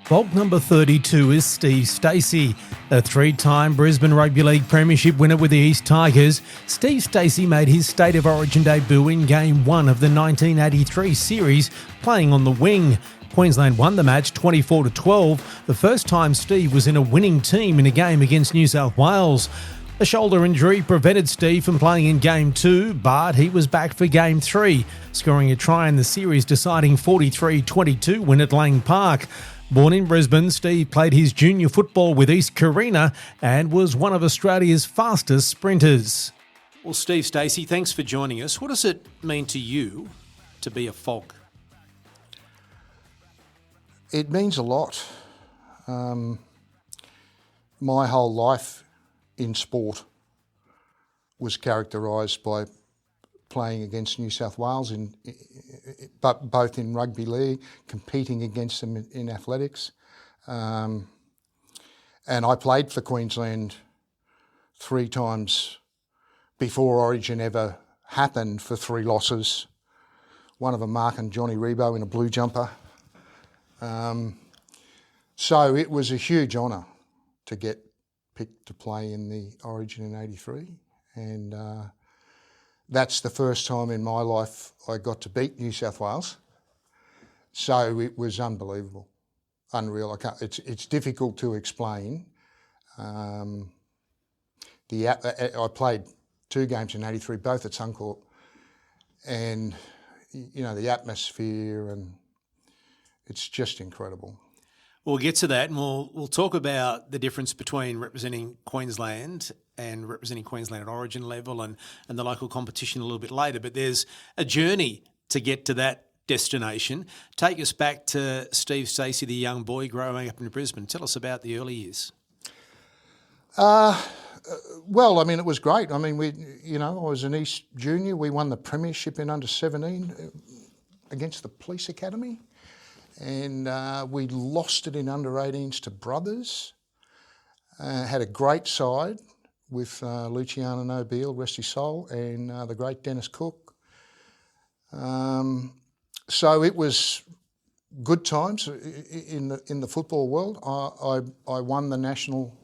Vault number 32 is Steve Stacey, a three-time Brisbane Rugby League Premiership winner with the East Tigers. Steve Stacey made his State of Origin debut in Game 1 of the 1983 series, playing on the wing. Queensland won the match 24-12, the first time Steve was in a winning team in a game against New South Wales. A shoulder injury prevented Steve from playing in Game 2, but he was back for Game 3, scoring a try in the series deciding 43-22 win at Lang Park. Born in Brisbane, Steve played his junior football with East Carina and was one of Australia's fastest sprinters. Well, Steve Stacey, thanks for joining us. What does it mean to you to be a FOG? It means a lot. My whole life in sport was characterised by playing against New South Wales, but both in rugby league, competing against them in athletics. And I played for Queensland 3 times before Origin ever happened for 3 losses. One of them marking Johnny Rebo in a blue jumper. So it was a huge honour to get picked to play in the Origin in '83, and that's the first time in my life I got to beat New South Wales. So it was unbelievable, unreal. It's difficult to explain. I played 2 games in '83, both at Suncorp, and you know the atmosphere, and it's just incredible. We'll get to that, and we'll talk about the difference between representing Queensland and representing Queensland at Origin level and the local competition a little bit later. But there's a journey to get to that destination. Take us back to Steve Stacey, the young boy growing up in Brisbane. Tell us about the early years. Well, I mean, it was great. I mean, I was an East junior. We won the Premiership in under 17 against the Police Academy. And we lost it in under-18s to Brothers. Had a great side with Luciano Nobile, rest his soul, and the great Dennis Cook. So it was good times in the football world. I won the national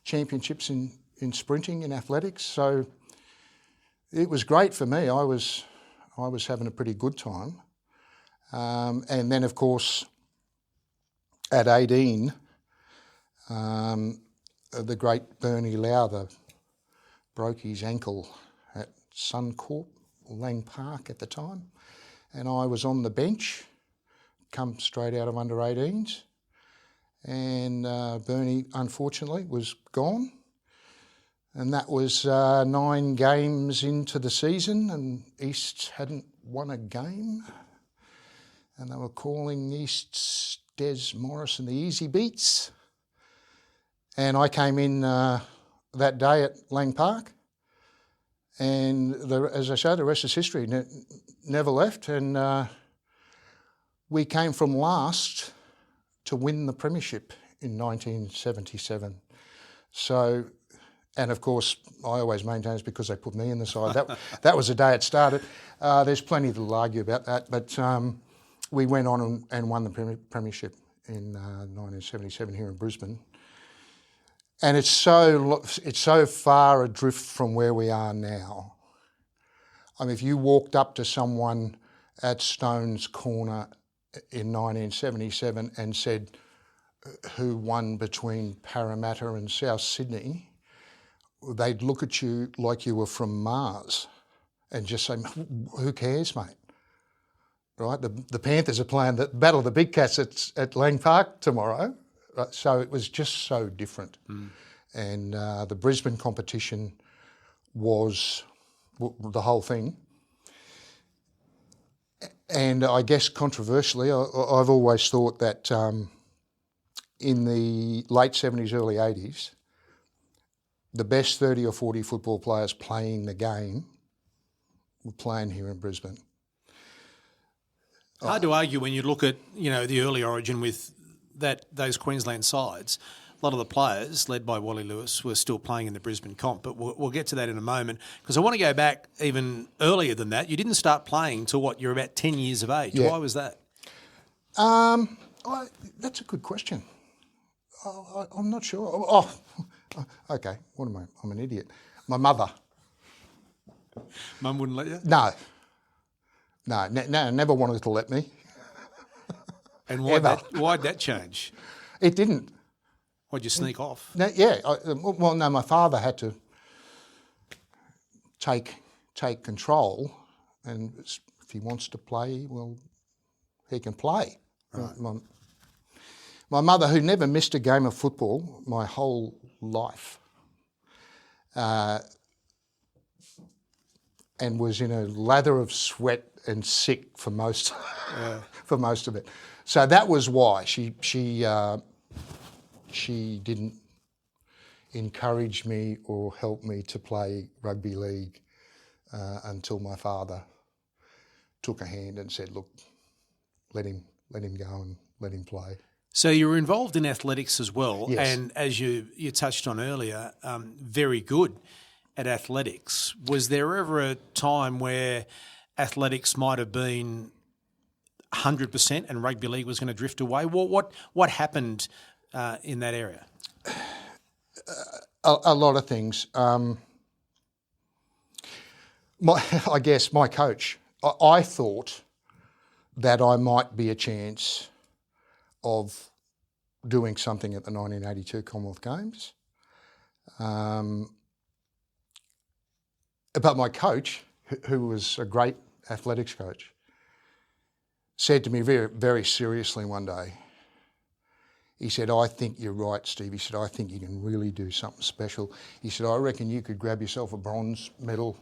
championships in sprinting, in athletics. So it was great for me. I was having a pretty good time. And then, of course, at 18, the great Bernie Lowther broke his ankle at Suncorp, Lang Park at the time, and I was on the bench, come straight out of under-18s, and Bernie, unfortunately, was gone. And that was 9 games into the season, and East hadn't won a game. And they were calling East's Des Morris and the Easy Beats. And I came in that day at Lang Park. And as I say, the rest is history. Never left. And we came from last to win the Premiership in 1977. So, and of course, I always maintain it's because they put me in the side. That was the day it started. There's plenty to argue about that. But we went on and won the Premiership in 1977 here in Brisbane, and it's so far adrift from where we are now. I mean, if you walked up to someone at Stones Corner in 1977 and said who won between Parramatta and South Sydney, they'd look at you like you were from Mars and just say, "Who cares, mate?" Right, the Panthers are playing the Battle of the Big Cats at Lang Park tomorrow, right? So it was just so different. And the Brisbane competition was the whole thing. And I guess controversially, I've always thought that in the late 70s, early 80s, the best 30 or 40 football players playing the game were playing here in Brisbane. Hard to argue when you look at, the early Origin with those Queensland sides. A lot of the players, led by Wally Lewis, were still playing in the Brisbane comp, but we'll get to that in a moment because I want to go back even earlier than that. You didn't start playing till you're about 10 years of age. Yeah. Why was that? That's a good question. I'm not sure. Okay. What am I? I'm an idiot. My mother. Mum wouldn't let you? No, never wanted to let me. And why'd that change? It didn't. Why'd you sneak off? No, yeah. No, my father had to take control, and if he wants to play, well, he can play. Right. My mother, who never missed a game of football my whole life, and was in a lather of sweat and sick for most of it. So that was why she didn't encourage me or help me to play rugby league until my father took a hand and said, "Look, let him go and let him play." So you were involved in athletics as well, yes. And as you touched on earlier, very good at athletics. Was there ever a time where athletics might have been 100% and rugby league was going to drift away? What happened in that area? A lot of things. I guess my coach, I thought that I might be a chance of doing something at the 1982 Commonwealth Games. But my coach, who was a great athletics coach, said to me very, very seriously one day, he said, "I think you're right, Steve." He said, "I think you can really do something special." He said, "I reckon you could grab yourself a bronze medal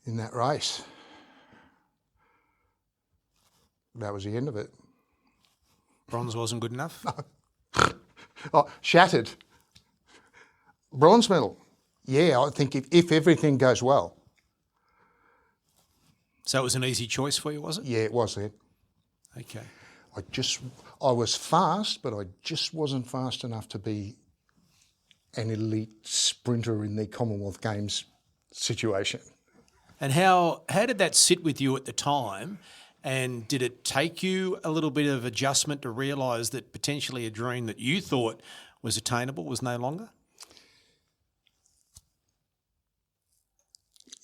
in that race." That was the end of it. Bronze wasn't good enough? No. Shattered. Bronze medal. Yeah, I think if everything goes well. So it was an easy choice for you, was it? Yeah, it was then. Okay. I was fast, but I just wasn't fast enough to be an elite sprinter in the Commonwealth Games situation. And how did that sit with you at the time? And did it take you a little bit of adjustment to realise that potentially a dream that you thought was attainable was no longer?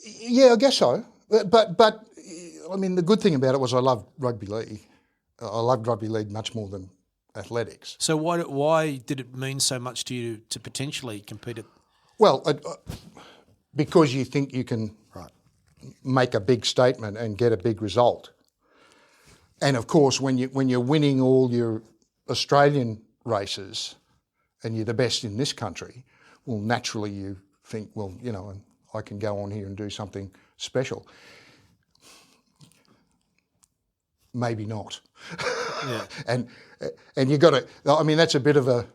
Yeah, I guess so. But I mean, the good thing about it was I loved rugby league. I loved rugby league much more than athletics. So why did it mean so much to you to potentially compete at? Well, because you think you can make a big statement and get a big result. And of course, when you're winning all your Australian races and you're the best in this country, well, naturally you think, well, you know, I can go on here and do something special. Maybe not. Yeah. and you got to. I mean, that's a bit of a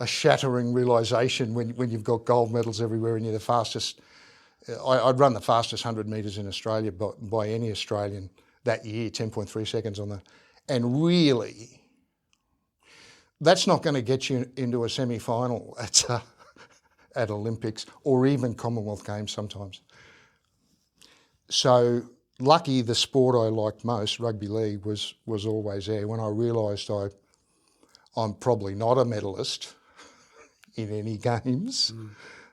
shattering realisation when you've got gold medals everywhere and you're the fastest. I'd run the fastest 100 metres in Australia by any Australian that year, 10.3 seconds on the. And really, that's not going to get you into a semi-final at Olympics or even Commonwealth Games sometimes. So lucky the sport I liked most, rugby league, was always there. When I realised I'm probably not a medalist in any games,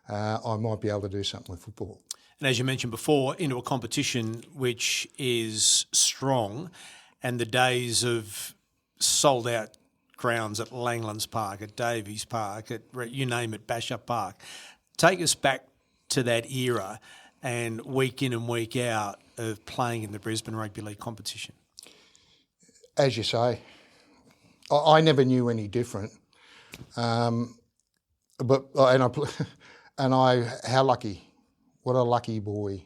I might be able to do something with football. And as you mentioned before, into a competition which is strong, and the days of sold-out grounds at Langlands Park, at Davies Park, at you name it, Basher Park. Take us back to that era and week in and week out of playing in the Brisbane Rugby League competition. As you say, I never knew any different. How lucky, what a lucky boy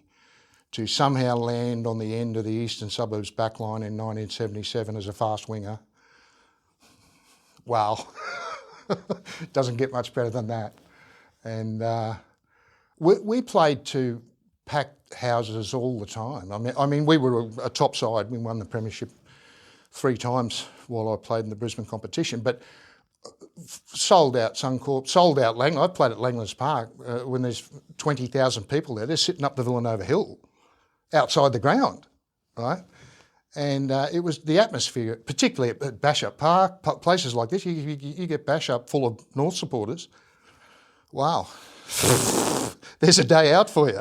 to somehow land on the end of the Eastern Suburbs backline in 1977 as a fast winger. Wow, doesn't get much better than that. And we played to packed houses all the time. I mean, we were a top side. We won the Premiership 3 times while I played in the Brisbane competition. But sold out Suncorp, sold out Langlands. I played at Langlands Park when there's 20,000 people there. They're sitting up the Villanova Hill, outside the ground, right? And it was the atmosphere, particularly at Bashup Park, places like this, you get Bashup full of North supporters. Wow. There's a day out for you,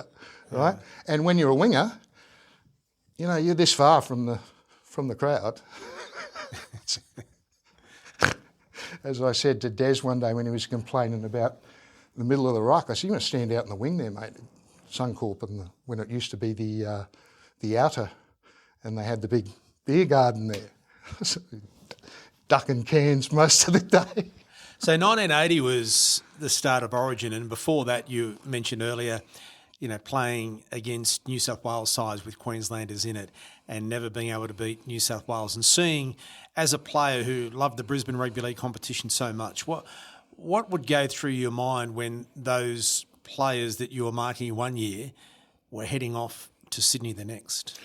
right? And when you're a winger, you know, you're this far from the crowd. As I said to Des one day when he was complaining about the middle of the ruck, I said, "You must stand out in the wing there, mate." Suncorp, when it used to be the outer, and they had the big beer garden there. Ducking cans most of the day. So 1980 was the start of Origin, and before that, you mentioned earlier, you know, playing against New South Wales sides with Queenslanders in it and never being able to beat New South Wales, and seeing, as a player who loved the Brisbane Rugby League competition so much, what would go through your mind when those players that you were marking one year were heading off to Sydney the next?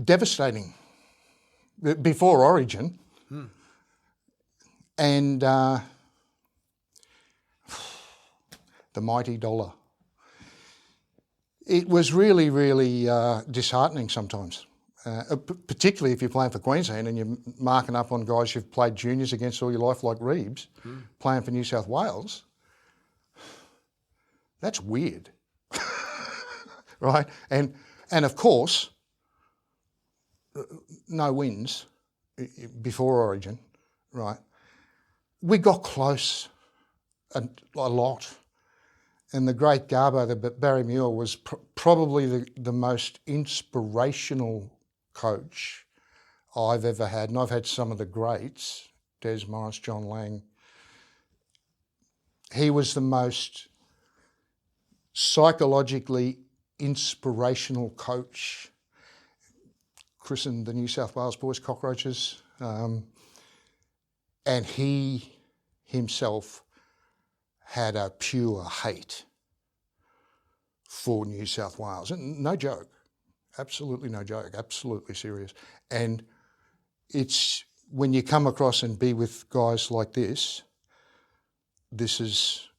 Devastating. Before Origin, and the mighty dollar. It was really, really disheartening sometimes, particularly if you're playing for Queensland and you're marking up on guys you've played juniors against all your life, like Reeves, playing for New South Wales. That's weird, right? And of course, no wins before Origin, right? We got close a lot. And the great Garbo, Barry Muir, was probably the most inspirational coach I've ever had. And I've had some of the greats, Des Morris, John Lang. He was the most psychologically inspirational coach. Christened the New South Wales boys cockroaches. And he himself had a pure hate for New South Wales. And no joke, absolutely no joke, absolutely serious. And it's when you come across and be with guys like this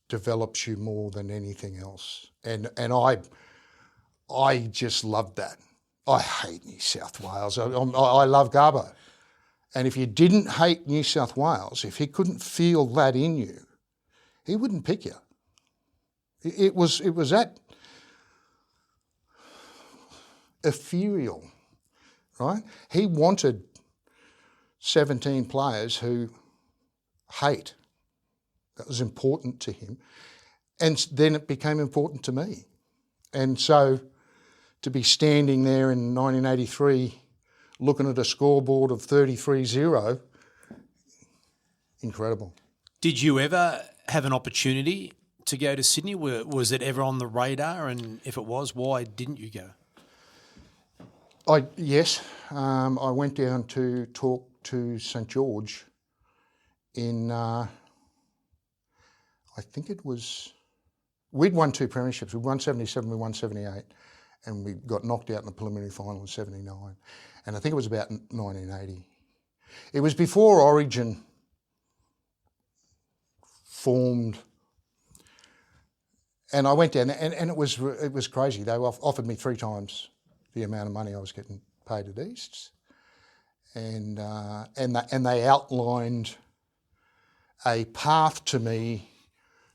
develops you more than anything else. And I just loved that. I hate New South Wales. I love Garbo. And if you didn't hate New South Wales, if he couldn't feel that in you, he wouldn't pick you. It was that ethereal, right? He wanted 17 players who hate. That was important to him. And then it became important to me. And so to be standing there in 1983 looking at a scoreboard of 33-0, incredible. Did you ever have an opportunity to go to Sydney? Was it ever on the radar? And if it was, why didn't you go? Yes. I went down to talk to St George in, I think it was, we'd won 2 premierships. We won 77, we won 78, and we got knocked out in the preliminary final in 79. And I think it was about 1980. It was before Origin formed, and I went down, and it was crazy. They offered me 3 times the amount of money I was getting paid at Easts, and they outlined a path to me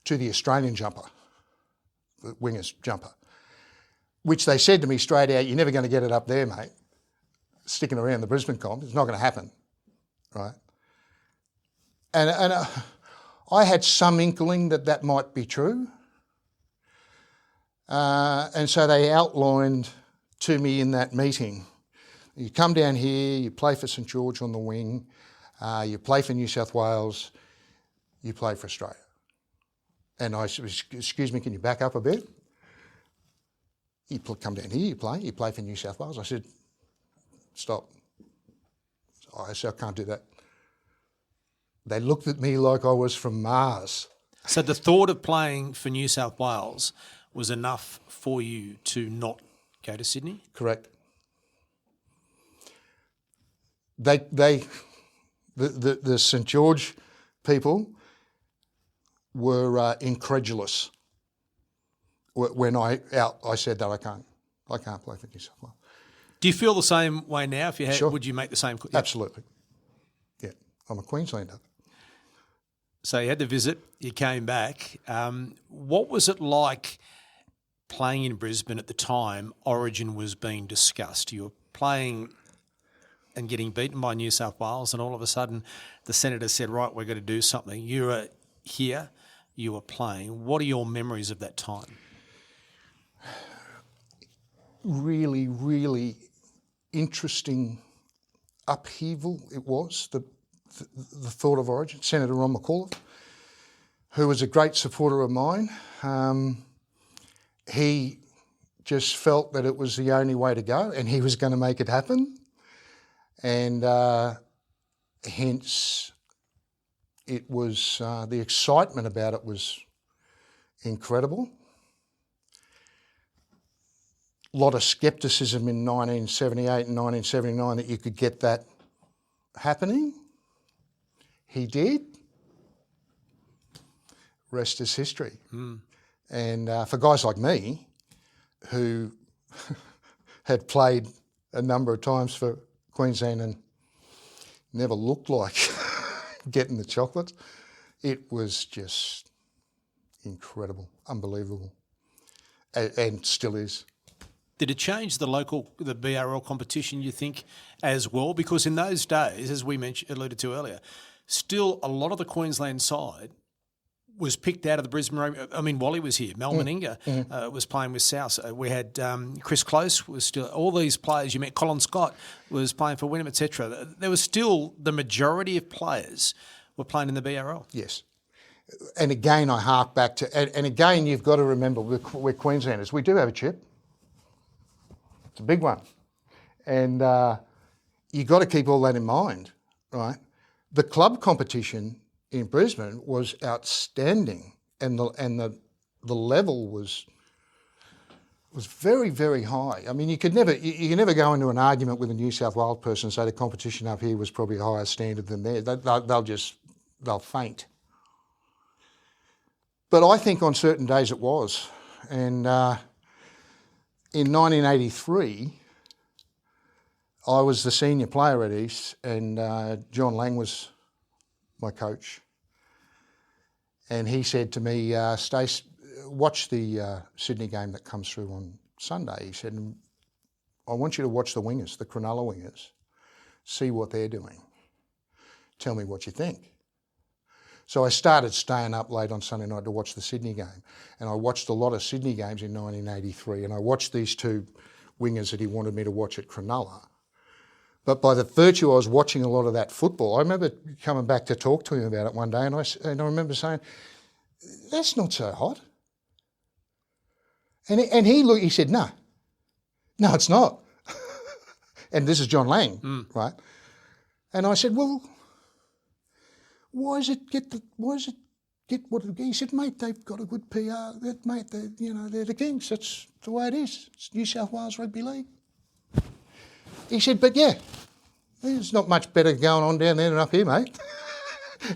to the Australian jumper, the wingers jumper, which they said to me straight out, "You're never going to get it up there, mate. Sticking around the Brisbane comp, it's not going to happen," right? And I had some inkling that might be true. And so they outlined to me in that meeting, you come down here, you play for St George on the wing, you play for New South Wales, you play for Australia. And I said, "Excuse me, can you back up a bit? You come down here, you play for New South Wales." I said, "Stop." I said, "I can't do that." They looked at me like I was from Mars. So the thought of playing for New South Wales was enough for you to not go to Sydney? Correct. The St George people were incredulous. when I said that I can't play for New South Wales. Do you feel the same way now? If you had, Sure. would you make the same? Yeah. Absolutely. Yeah, I'm a Queenslander. So you had the visit, you came back. What was it like playing in Brisbane at the time Origin was being discussed? You were playing and getting beaten by New South Wales, and all of a sudden the Senators said, right, we're going to do something. You were here, you were playing. What are your memories of that time? Really, really interesting upheaval it was, the thought of Origin. Senator Ron McAuliffe, who was a great supporter of mine, he just felt that it was the only way to go and he was going to make it happen. And hence it was, the excitement about it was incredible. A lot of scepticism in 1978 and 1979 that you could get that happening. He did. Rest is history. And for guys like me, who had played a number of times for Queensland and never looked like getting the chocolates, it was just incredible, unbelievable, and still is. Did it change the BRL competition, you think, as well? Because in those days, as we alluded to earlier, still a lot of the Queensland side was picked out of the Brisbane. I mean, Wally was here. Mel Meninga was playing with South. We had Chris Close was still. All these players you met. Colin Scott was playing for Wynnum, etc. There was still the majority of players were playing in the BRL. Yes. And again, I hark back to, and again, you've got to remember we're Queenslanders. We do have a chip. It's a big one. And you've got to keep all that in mind, right? The club competition in Brisbane was outstanding, and the level was very, very high. I mean, you can never go into an argument with a New South Wales person and say the competition up here was probably a higher standard than theirs. They'll faint. But I think on certain days it was, and in 1983, I was the senior player at East, and John Lang was my coach. And he said to me, Stace, watch the Sydney game that comes through on Sunday. He said, I want you to watch the wingers, the Cronulla wingers, see what they're doing. Tell me what you think. So I started staying up late on Sunday night to watch the Sydney game. And I watched a lot of Sydney games in 1983. And I watched these two wingers that he wanted me to watch at Cronulla. But by the virtue I was watching a lot of that football, I remember coming back to talk to him about it one day, and I remember saying, that's not so hot. And he said, no, it's not. And this is John Lang, right? And I said, well, why does it get what it, he said, mate, they've got a good PR, mate, they're the Kings, that's the way it is. It's New South Wales Rugby League. He said, but yeah, there's not much better going on down there than up here, mate.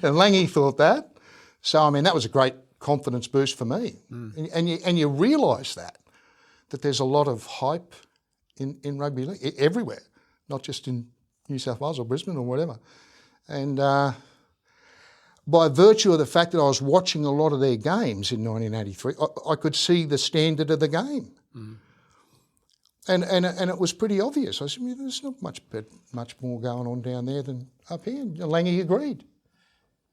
And Langy thought that. So, I mean, that was a great confidence boost for me. And you realise that there's a lot of hype in rugby league, everywhere, not just in New South Wales or Brisbane or whatever. And by virtue of the fact that I was watching a lot of their games in 1983, I could see the standard of the game. And it was pretty obvious. I said, there's not much more going on down there than up here. And Langy agreed.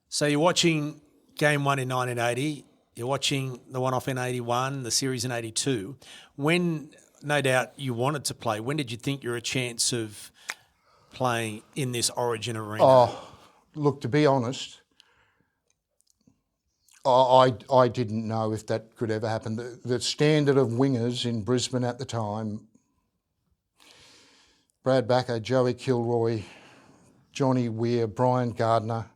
So you're watching Game 1 in 1980, you're watching the one-off in 81, the series in 82. When, no doubt, you wanted to play, when did you think you were a chance of playing in this Origin arena? Oh, look, to be honest, I didn't know if that could ever happen. The standard of wingers in Brisbane at the time, Brad Backer, Joey Kilroy, Johnny Weir, Brian Gardner,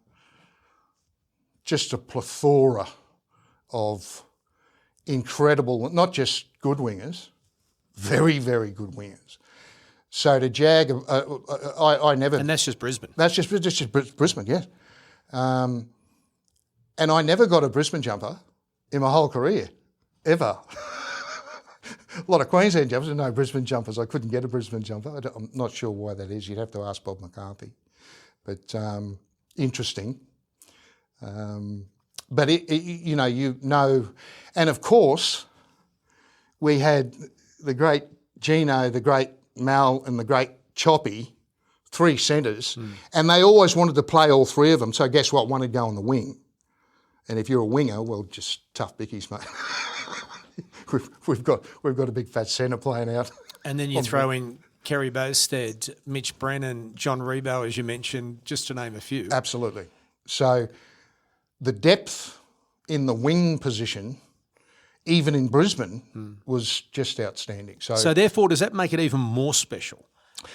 just a plethora of incredible, not just good wingers, very, very good wingers. So to jag, I never... And that's just Brisbane? That's just Brisbane, yes. And I never got a Brisbane jumper in my whole career, ever. a lot of Queensland jumpers and no Brisbane jumpers. I couldn't get a Brisbane jumper. I'm not sure why that is. You'd have to ask Bob McCarthy. But interesting. But you know, and of course, we had the great Gino, the great Mal, and the great Choppy, 3 centres, and they always wanted to play all 3 of them. So guess what? One would go on the wing. And if you're a winger, well, just tough bickies, mate. we've got a big fat centre playing out. And then you throw in Kerry Bowstead, Mitch Brennan, John Rebo, as you mentioned, just to name a few. Absolutely. So the depth in the wing position, even in Brisbane, was just outstanding. So therefore, does that make it even more special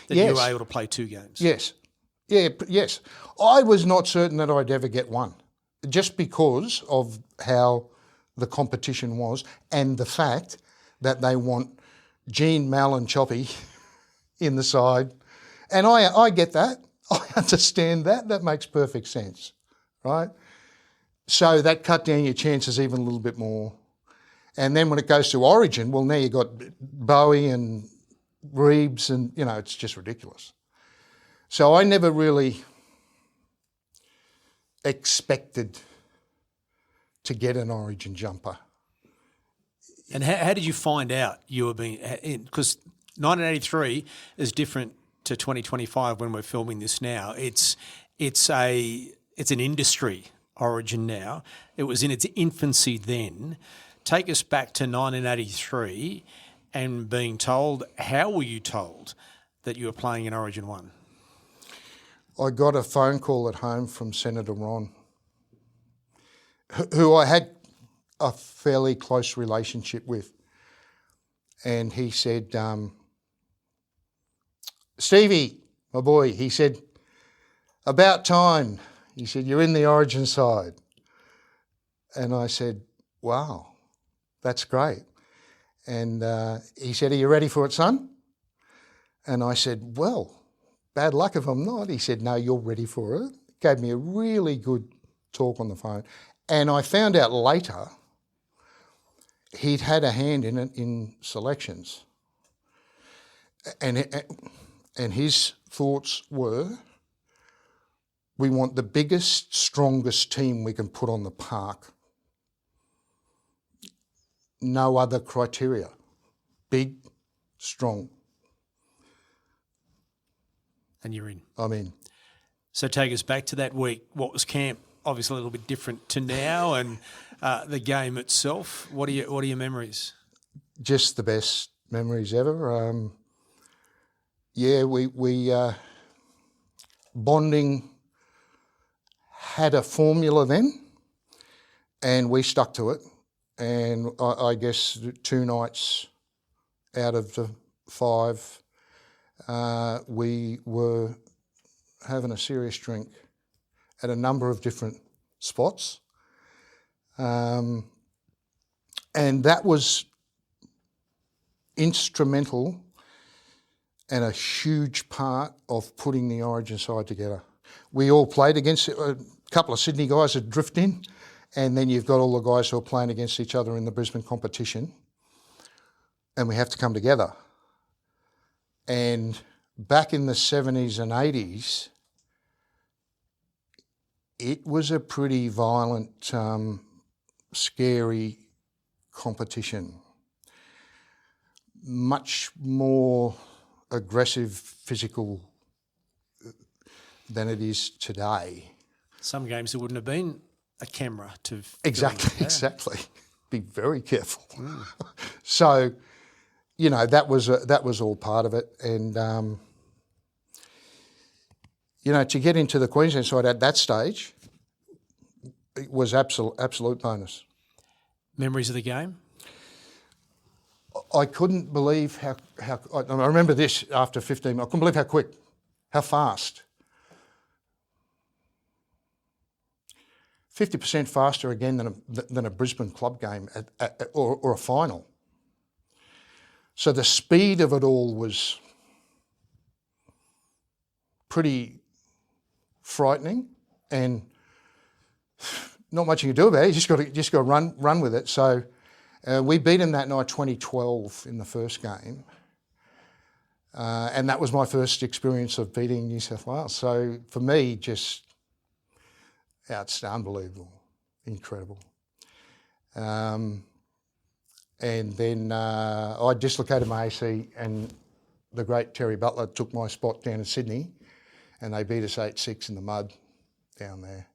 that you were able to play 2 games? Yes. Yeah, yes. I was not certain that I'd ever get one, just because of how the competition was and the fact that they want Gene, Mal and Choppy in the side. And I get that. I understand that. That makes perfect sense, right? So that cut down your chances even a little bit more. And then when it goes to Origin, well, now you've got Bowie and Reeves and, you know, it's just ridiculous. So I never really expected to get an Origin jumper. And how did you find out you were being in? Because 1983 is different to 2025 when we're filming this now. It's an industry, Origin now. It was in its infancy then. Take us back to 1983 and being told, how were you told that you were playing in Origin 1? I got a phone call at home from Senator Ron, who I had a fairly close relationship with. And he said, Stevie, my boy, he said, about time. He said, you're in the Origin side. And I said, wow, that's great. And he said, are you ready for it, son? And I said, well, bad luck if I'm not. He said, no, you're ready for it. Gave me a really good talk on the phone. And I found out later he'd had a hand in it in selections. And his thoughts were, we want the biggest, strongest team we can put on the park. No other criteria. Big, strong. And you're in. I'm in. So take us back to that week. What was camp? Obviously a little bit different to now, and the game itself. What are your memories? Just the best memories ever. We bonding had a formula then, and we stuck to it. And I guess 2 nights out of the 5, we were having a serious drink at a number of different spots. And that was instrumental and a huge part of putting the Origin side together. We all played against a couple of Sydney guys that drift in, and then you've got all the guys who are playing against each other in the Brisbane competition, and we have to come together. And back in the 70s and 80s, it was a pretty violent, scary competition. Much more aggressive, physical than it is today. Some games there wouldn't have been a camera to... Exactly. Be very careful. So, you know, that was all part of it. And, you know, to get into the Queensland side at that stage, it was absolute bonus. Memories of the game? I couldn't believe how I remember this after 15, I couldn't believe how quick, how fast. 50% faster again than a Brisbane club game or a final. So the speed of it all was pretty frightening, and not much you can do about it. You just got to run with it. So, We beat them that night 2012 in the first game. And that was my first experience of beating New South Wales. So for me, it's unbelievable, incredible. And then I dislocated my AC, and the great Terry Butler took my spot down in Sydney, and they beat us 8-6 in the mud down there.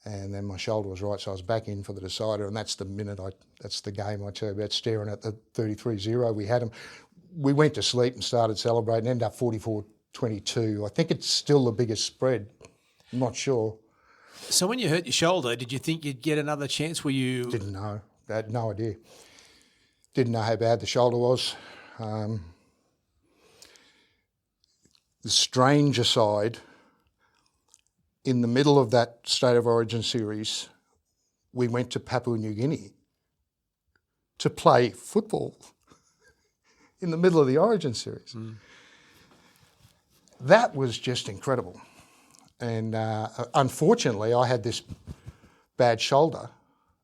And then my shoulder was right, so I was back in for the decider, and that's the game I tell you about, staring at the 33-0. We had them. We went to sleep and started celebrating, ended up 44-22. I think it's still the biggest spread. I'm not sure. So when you hurt your shoulder, did you think you'd get another chance? Didn't know. I had no idea. Didn't know how bad the shoulder was. The strange aside, in the middle of that State of Origin series, we went to Papua New Guinea to play football in the middle of the Origin series. Mm. That was just incredible. And unfortunately, I had this bad shoulder,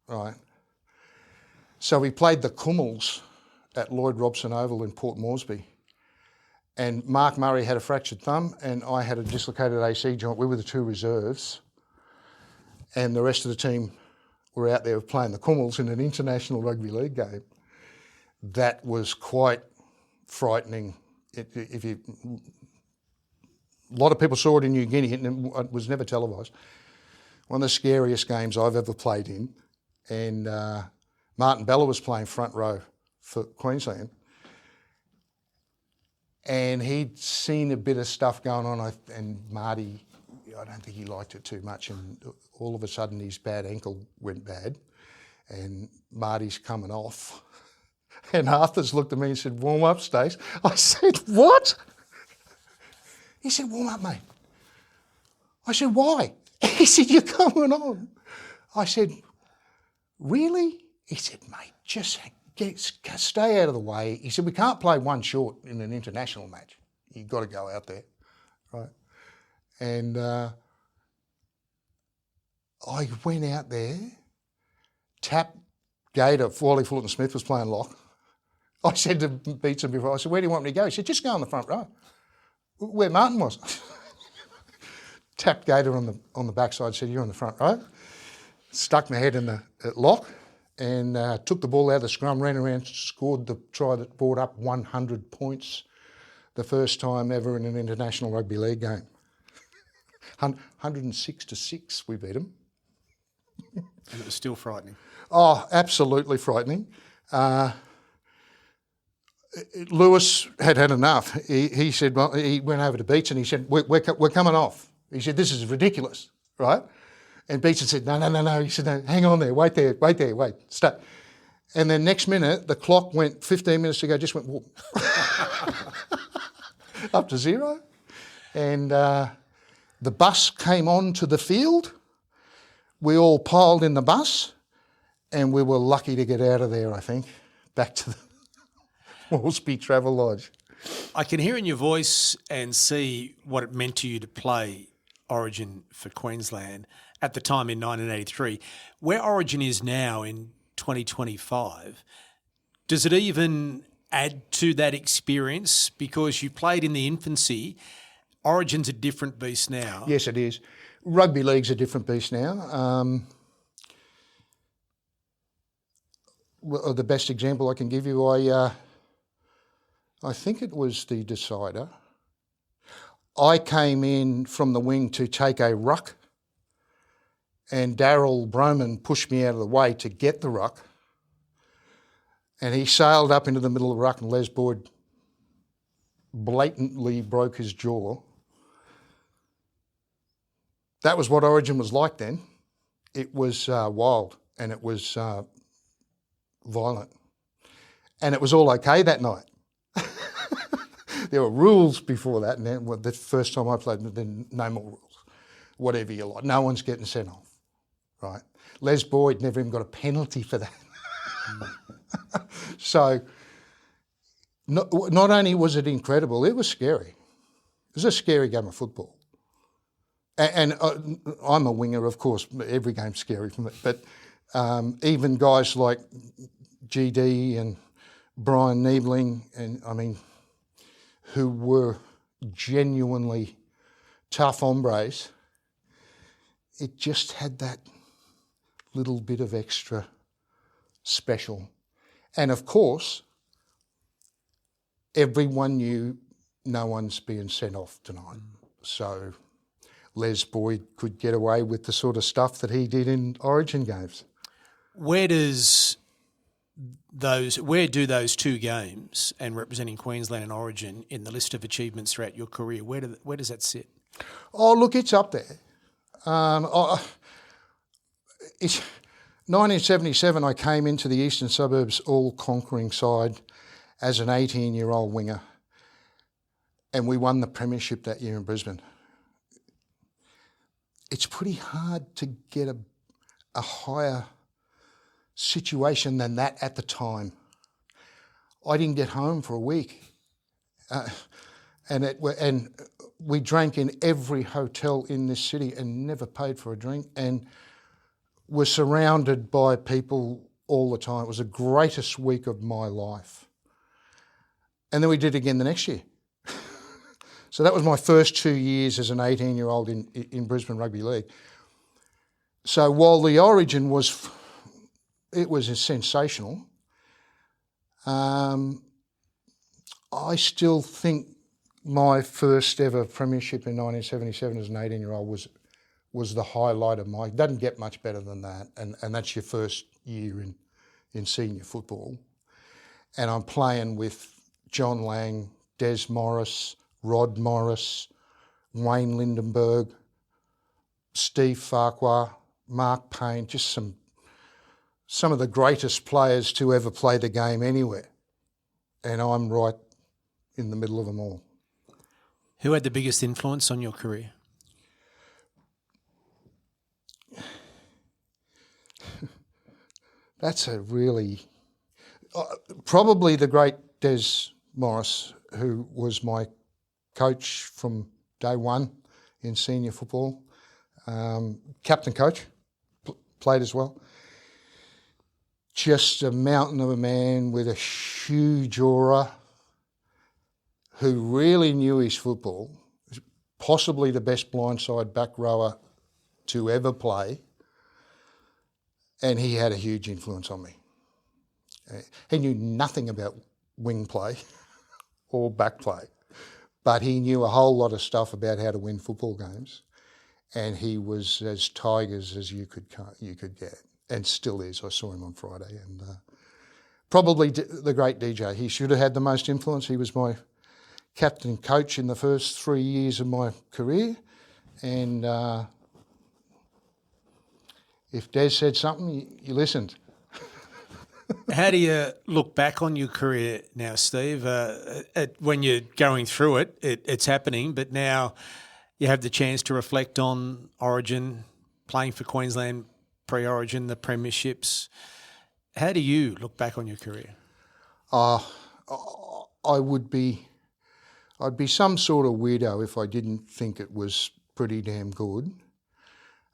right? So we played the Kummels at Lloyd Robson Oval in Port Moresby. And Mark Murray had a fractured thumb, and I had a dislocated AC joint. We were the two reserves. And the rest of the team were out there playing the Kummels in an international rugby league game. That was quite frightening. A lot of people saw it in New Guinea, and it was never televised. One of the scariest games I've ever played in. And Martin Bella was playing front row for Queensland. And he'd seen a bit of stuff going on, and Marty, I don't think he liked it too much, and all of a sudden his bad ankle went bad, and Marty's coming off. And Arthur's looked at me and said, "Warm up, Stace." I said, "What?" He said, "Warm up, mate." I said, "Why?" He said, "You're coming on." I said, "Really?" He said, "Mate, just stay out of the way." He said, "We can't play one short in an international match. You've got to go out there." Right? And I went out there, tapped Gator, Wally Fullerton-Smith was playing lock. I said to Beatson before, I said, "Where do you want me to go?" He said, "Just go on the front row." Where Martin was. Tapped Gator on the backside, said, "You're on the front row." Stuck my head in the lock, and took the ball out of the scrum, ran around, scored the try that brought up 100 points, the first time ever in an international rugby league game. 106-6 we beat them. And it was still frightening. Oh, absolutely frightening. Lewis had enough. He said, well, he went over to Beats and he said, we're coming off. He said, "This is ridiculous," right? And Beatson said, no. He said, "No, hang on there, wait, stay." And then next minute, the clock went 15 minutes to go, just went whoop. Up to 0. And the bus came on to the field. We all piled in the bus, and we were lucky to get out of there, I think, back to the Moresby Travel Lodge. I can hear in your voice and see what it meant to you to play Origin for Queensland at the time in 1983. Where Origin is now in 2025, does it even add to that experience? Because you played in the infancy. Origin's a different beast now. Yes, it is. Rugby league's a different beast now. Well, the best example I can give you, I think it was the decider. I came in from the wing to take a ruck, and Darryl Broman pushed me out of the way to get the ruck, and he sailed up into the middle of the ruck, and Les Boyd blatantly broke his jaw. That was what Origin was like then. It was wild, and it was violent. And it was all okay that night. There were rules before that, and then, the first time I played, then no more rules. Whatever you like. No one's getting sent off, right? Les Boyd never even got a penalty for that. So not only was it incredible, it was scary. It was a scary game of football. And I'm a winger, of course. Every game's scary for me. But even guys like GD and Brian Niebling, and I mean, who were genuinely tough hombres, it just had that little bit of extra special. And of course, everyone knew no one's being sent off tonight. So Les Boyd could get away with the sort of stuff that he did in Origin games. Where do those two games and representing Queensland and Origin in the list of achievements throughout your career, where does that sit? Oh, look, it's up there. 1977, I came into the Eastern Suburbs all-conquering side as an 18-year-old winger, and we won the Premiership that year in Brisbane. It's pretty hard to get a higher situation than that at the time. I didn't get home for a week, and we drank in every hotel in this city and never paid for a drink, and were surrounded by people all the time. It was the greatest week of my life. And then we did it again the next year. So that was my first 2 years as an 18-year-old in Brisbane Rugby League. So while the Origin was sensational, I still think my first ever premiership in 1977 as an 18-year-old was the highlight of my... It doesn't get much better than that, and that's your first year in senior football. And I'm playing with John Lang, Des Morris, Rod Morris, Wayne Lindenberg, Steve Farquhar, Mark Payne, just some of the greatest players to ever play the game anywhere. And I'm right in the middle of them all. Who had the biggest influence on your career? That's a really... probably the great Des Morris, who was my coach from day one in senior football. Captain coach, played as well. Just a mountain of a man with a huge aura, who really knew his football, possibly the best blindside back rower to ever play, and he had a huge influence on me. He knew nothing about wing play or back play, but he knew a whole lot of stuff about how to win football games, and he was as Tigers as you could get, and still is. I saw him on Friday, and probably the great DJ. He should have had the most influence. He was my captain coach in the first 3 years of my career, and if Des said something, you listened. How do you look back on your career now, Steve? When you're going through it, it's happening, but now you have the chance to reflect on Origin, playing for Queensland, pre-Origin, the premierships. How do you look back on your career? I'd be some sort of weirdo if I didn't think it was pretty damn good.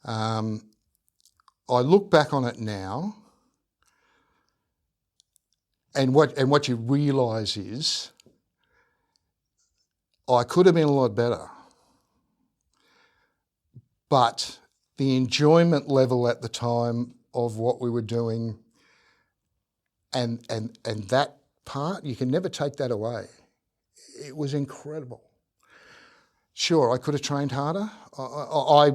I look back on it now, and what you realise is I could have been a lot better, but the enjoyment level at the time of what we were doing and that part, you can never take that away. It was incredible. Sure, I could have trained harder. I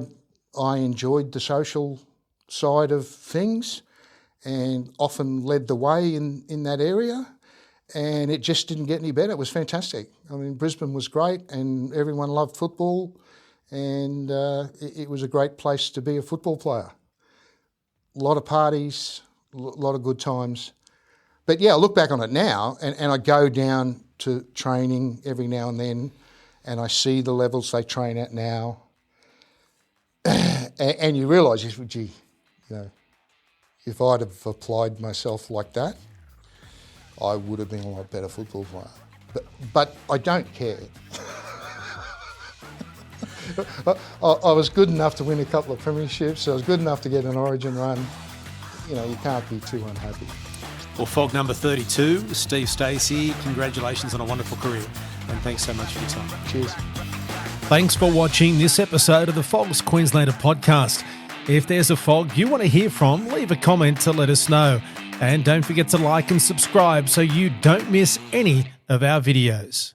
enjoyed the social side of things and often led the way in that area, and it just didn't get any better. It was fantastic. I mean, Brisbane was great and everyone loved football, and it was a great place to be a football player. A lot of parties, a lot of good times. But yeah, I look back on it now, and I go down to training every now and then, and I see the levels they train at now, and you realise, gee, you know, if I'd have applied myself like that, I would have been a lot better football player. But I don't care. I was good enough to win a couple of premierships. I was good enough to get an Origin run. You know, you can't be too unhappy. Well, FOG number 32, Steve Stacey, congratulations on a wonderful career. And thanks so much for your time. Cheers. Thanks for watching this episode of the FOGS Queenslander Podcast. If there's a FOG you want to hear from, leave a comment to let us know. And don't forget to like and subscribe so you don't miss any of our videos.